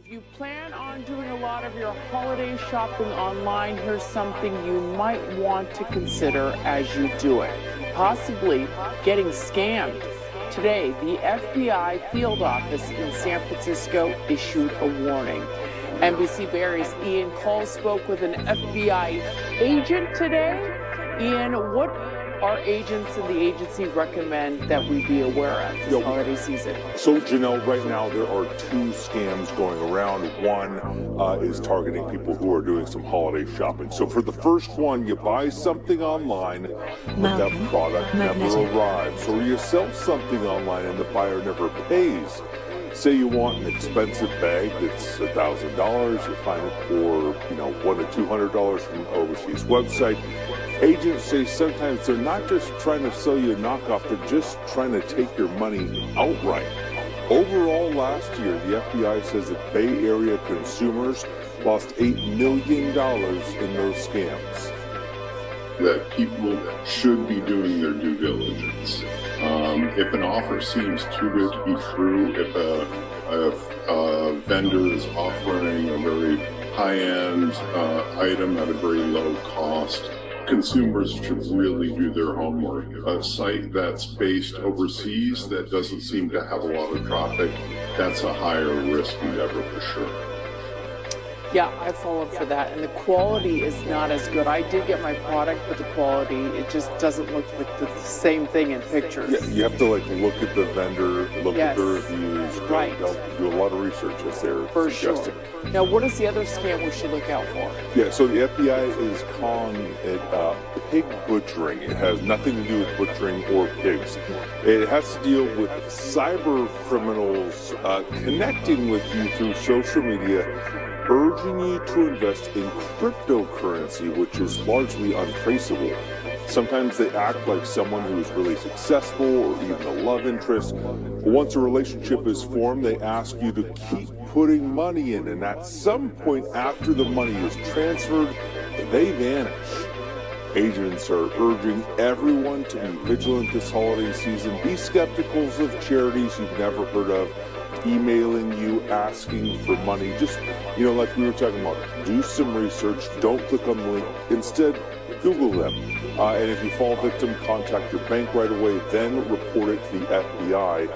If you plan on doing a lot of your holiday shopping online, here's something you might want to consider as you do it. Possibly getting scammed. Today, the FBI field office in San Francisco issued a warning. NBC Barry's Ian Cole spoke with an FBI agent today. Ian, what our agents and the agency recommend that we be aware of this holiday season? So, Janelle, right now there are two scams going around. One is targeting people who are doing some holiday shopping. So for the first one, you buy something online, but that product never arrives. Or you sell something online and the buyer never pays. Say you want an expensive bag that's $1,000, you find it for, $100 to $200 from an overseas website. Agents say sometimes they're not just trying to sell you a knockoff, they're just trying to take your money outright. Overall, last year, the FBI says that Bay Area consumers lost $8 million in those scams. That people should be doing their due diligence. If an offer seems too good to be true, if a vendor is offering a very high-end item at a very low cost, consumers should really do their homework. A site that's based overseas that doesn't seem to have a lot of traffic, that's a higher risk endeavor for sure. Yeah, I followed for that, and the quality is not as good. I did get my product, but the quality, it just doesn't look like the same thing in pictures. Yeah, you have to look at the vendor, look at the reviews, right. Do a lot of research as they're suggesting. Sure. Now, what is the other scam we should look out for? Yeah, so the FBI is calling it pig butchering. It has nothing to do with butchering or pigs. It has to deal with cyber criminals connecting with you through social media, urging you to invest in cryptocurrency, which is largely untraceable. Sometimes they act like someone who is really successful or even a love interest. But once a relationship is formed, they ask you to keep putting money in, and at some point after the money is transferred, they vanish. Agents are urging everyone to be vigilant this holiday season. Be skeptical of charities you've never heard of, emailing you, asking for money. Just, like we were talking about, do some research. Don't click on the link. Instead, Google them. And if you fall victim, contact your bank right away, then report it to the FBI.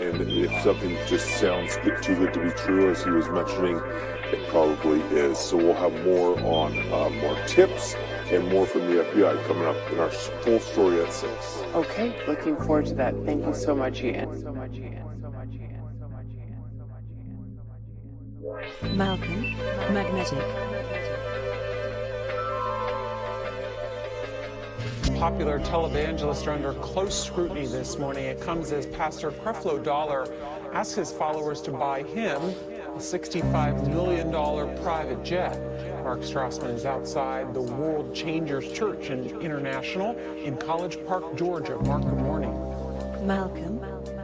And if something just sounds too good to be true, as he was mentioning, it probably is. So we'll have more on more tips and more from the FBI coming up in our full story at 6. Okay, looking forward to that. Thank you so much, Ian. Malcolm, Magnetic. Popular televangelists are under close scrutiny this morning. It comes as Pastor Creflo Dollar asks his followers to buy him a $65 million private jet. Mark Strassman is outside the World Changers Church International in College Park, Georgia. Mark, good morning. Malcolm,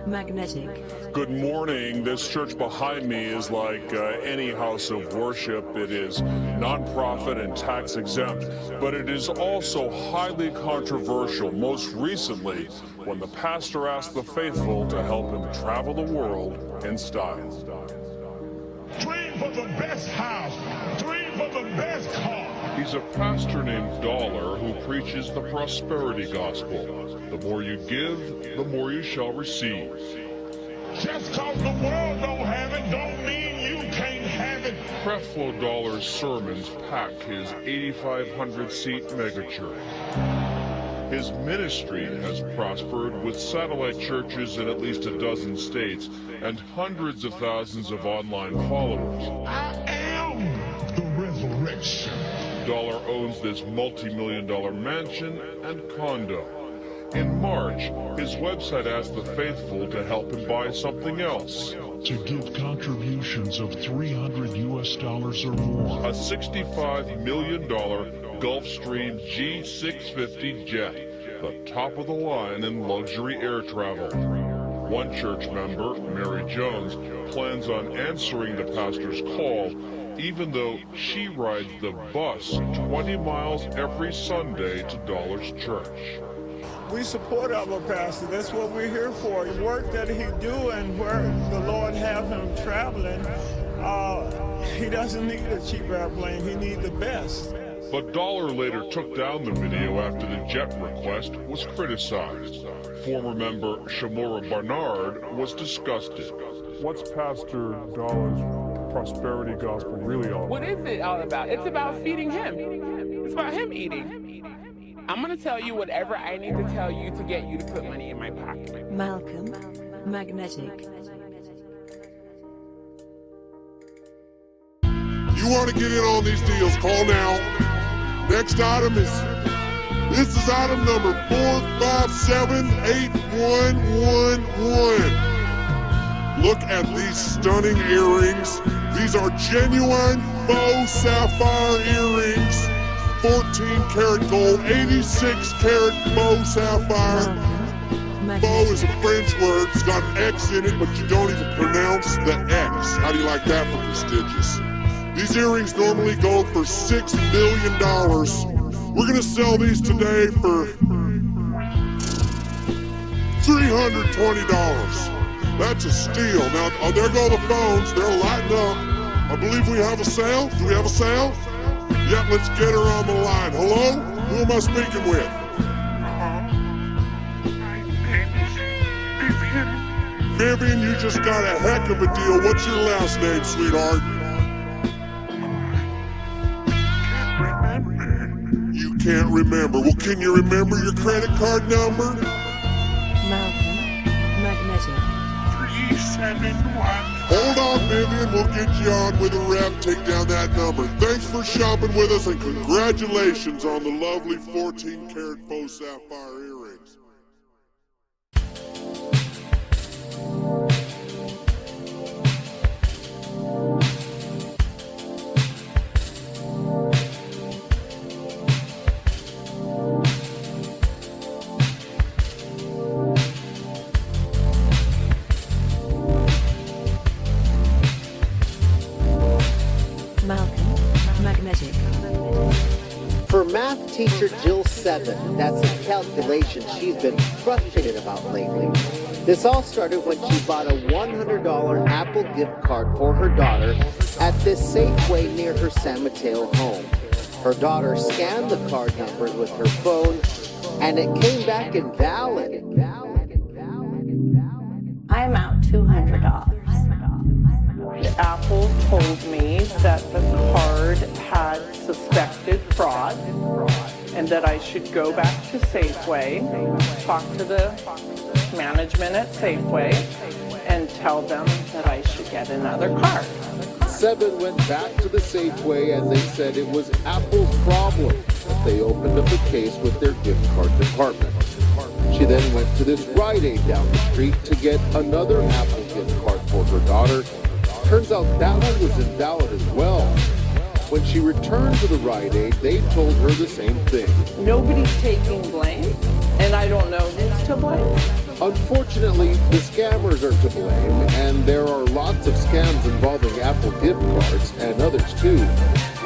Magnetic. Good morning. This church behind me is like any house of worship. It is nonprofit and tax exempt, but it is also highly controversial. Most recently, when the pastor asked the faithful to help him travel the world in style. Dream for the best house. Dream for the best car. He's a pastor named Dollar who preaches the prosperity gospel. The more you give, the more you shall receive. Just cause the world don't have it, don't mean you can't have it. Creflo Dollar's sermons pack his 8,500-seat megachurch. His ministry has prospered with satellite churches in at least a dozen states and hundreds of thousands of online followers. I am the resurrection. Dollar owns this multi-million-dollar mansion and condo. In March, his website asked the faithful to help him buy something else. To give contributions of $300 US or more. A $65 million Gulfstream G650 jet, the top of the line in luxury air travel. One church member, Mary Jones, plans on answering the pastor's call, even though she rides the bus 20 miles every Sunday to Dollar's church. We support our pastor. That's what we're here for. The work that he do and where the Lord have him traveling, He doesn't need a cheap airplane. He needs the best. But Dollar later took down the video after the jet request was criticized. Former member Shamora Barnard was disgusted. What's Pastor Dollar's prosperity gospel really all about? What is it all about? It's about feeding him. It's about him eating. I'm going to tell you whatever I need to tell you to get you to put money in my pocket. Malcolm, Magnetic. You want to get in on these deals, call now. Next item is, this is item number 4578111. Look at these stunning earrings. These are genuine faux sapphire earrings. 14 karat gold, 86 karat faux sapphire. Faux is a French word. It's got an X in it, but you don't even pronounce the X. How do you like that for prestigious? These earrings normally go for $6 million. We're gonna sell these today for $320. That's a steal. Now, there go the phones. They're lighting up. I believe we have a sale. Do we have a sale? Yep, let's get her on the line. Hello? Who am I speaking with? Vivian, you just got a heck of a deal. What's your last name, sweetheart? You can't remember. Well, can you remember your credit card number? Malcolm, Magnetic. 371. Hold on, Vivian. We'll get you on with a rep. Take down that number. Thanks for shopping with us, and congratulations on the lovely 14 karat faux sapphire earrings. Malcolm, Magnetic. For math teacher Jill 7, that's a calculation she's been frustrated about lately. This all started when she bought a $100 Apple gift card for her daughter at this Safeway near her San Mateo home. Her daughter scanned the card numbers with her phone, and it came back invalid. I'm out $200. Apple told me that the card had suspected fraud and that I should go back to Safeway, talk to the management at Safeway, and tell them that I should get another card. Seven went back to the Safeway and they said it was Apple's problem that they opened up a case with their gift card department. She then went to this Rite Aid down the street to get another Apple gift card for her daughter. Turns out that one was invalid as well. When she returned to the Rite Aid, they told her the same thing. Nobody's taking blame, and I don't know who's to blame. Unfortunately, the scammers are to blame, and there are lots of scams involving Apple gift cards and others too.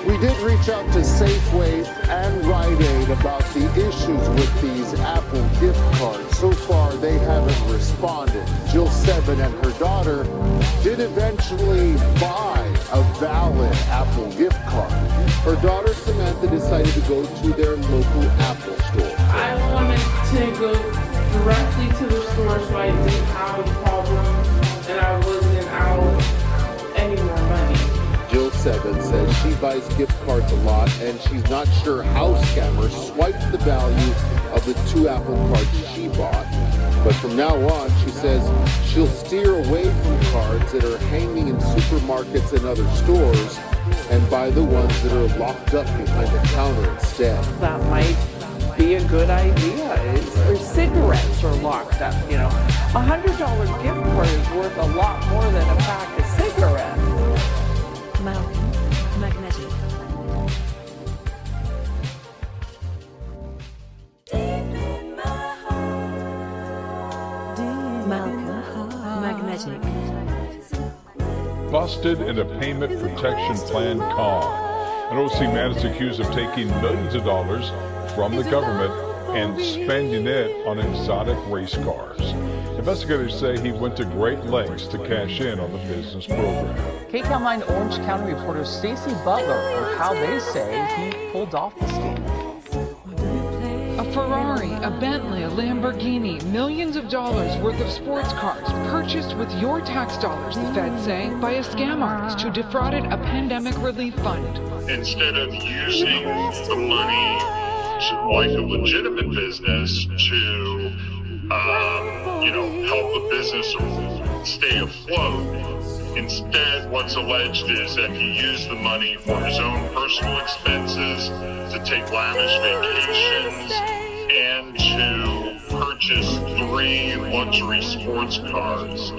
We did reach out to Safeway and Rite Aid about the issues with these Apple gift cards. So far, they haven't responded. Jill 7 and her daughter did eventually buy a valid Apple gift card. Her daughter Samantha decided to go to their local Apple store. I wanted to go directly to the store so I didn't have a problem and I wasn't out any more money. Jill 7 says she buys gift cards a lot and she's not sure how scammers swiped the value of the 2 Apple cards she bought. But from now on, she says she'll steer away from cards that are hanging in supermarkets and other stores and buy the ones that are locked up behind the counter instead. That might be a good idea. Or cigarettes are locked up, you know. $100 gift card is worth a lot more than a pack of cigarettes. Malcolm, Magnetic. Malcolm, Magnetic. Busted in a payment protection plan con. An OC man is accused of taking millions of dollars from the government and spending it on exotic race cars. Investigators say he went to great lengths to cash in on the business program. KCAL 9 Orange County reporter Stacy Butler with how they say he pulled off the scheme. A Ferrari, a Bentley, a Lamborghini, millions of dollars worth of sports cars purchased with your tax dollars, the feds say, by a scam artist who defrauded a pandemic relief fund. Instead of using the money like a legitimate business to, help the business stay afloat, instead what's alleged is that he used the money for his own personal expenses, to take lavish vacations, and to purchase 3 luxury sports cars,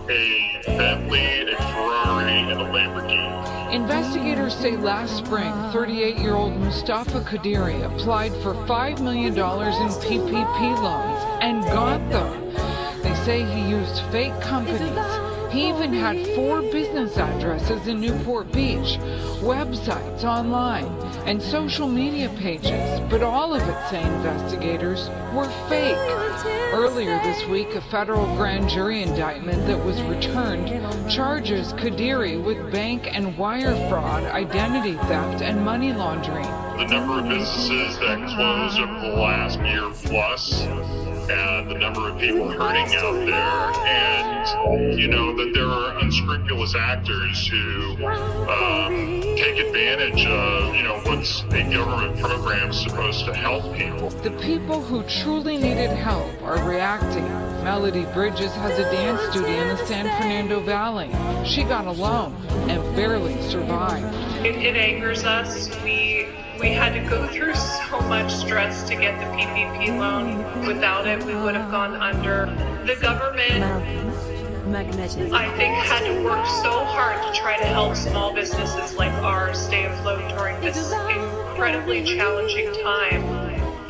a Bentley, a Ferrari, and a Lamborghini. Investigators say last spring, 38-year-old Mustafa Kadiri applied for $5 million in PPP loans and got them. They say he used fake companies. He even had 4 business addresses in Newport Beach, websites online, and social media pages, but all of it, say investigators, were fake. Earlier this week, a federal grand jury indictment that was returned charges Kadiri with bank and wire fraud, identity theft, and money laundering. The number of businesses that closed over the last year plus, and the number of people hurting out there, and that there are unscrupulous actors who take advantage of what's a government program supposed to help people. The people who truly needed help are reacting. Melody Bridges has a dance studio in the San Fernando Valley. She got a loan and barely survived. It angers us. We had to go through so much stress to get the PPP loan. Without it, we would have gone under. The government, I think, had to work so hard to try to help small businesses like ours stay afloat during this incredibly challenging time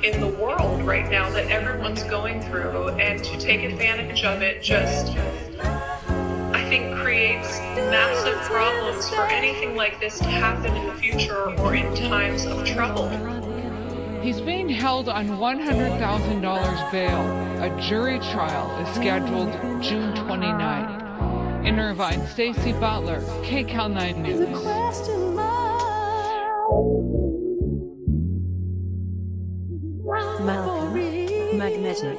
in the world right now that everyone's going through. And to take advantage of it just, I think, creates massive problems for anything like this to happen in the future or in times of trouble. He's being held on $100,000 bail. A jury trial is scheduled June 29th. In Irvine, Stacy Butler, KCAL 9 News. Malcolm, Magnetic.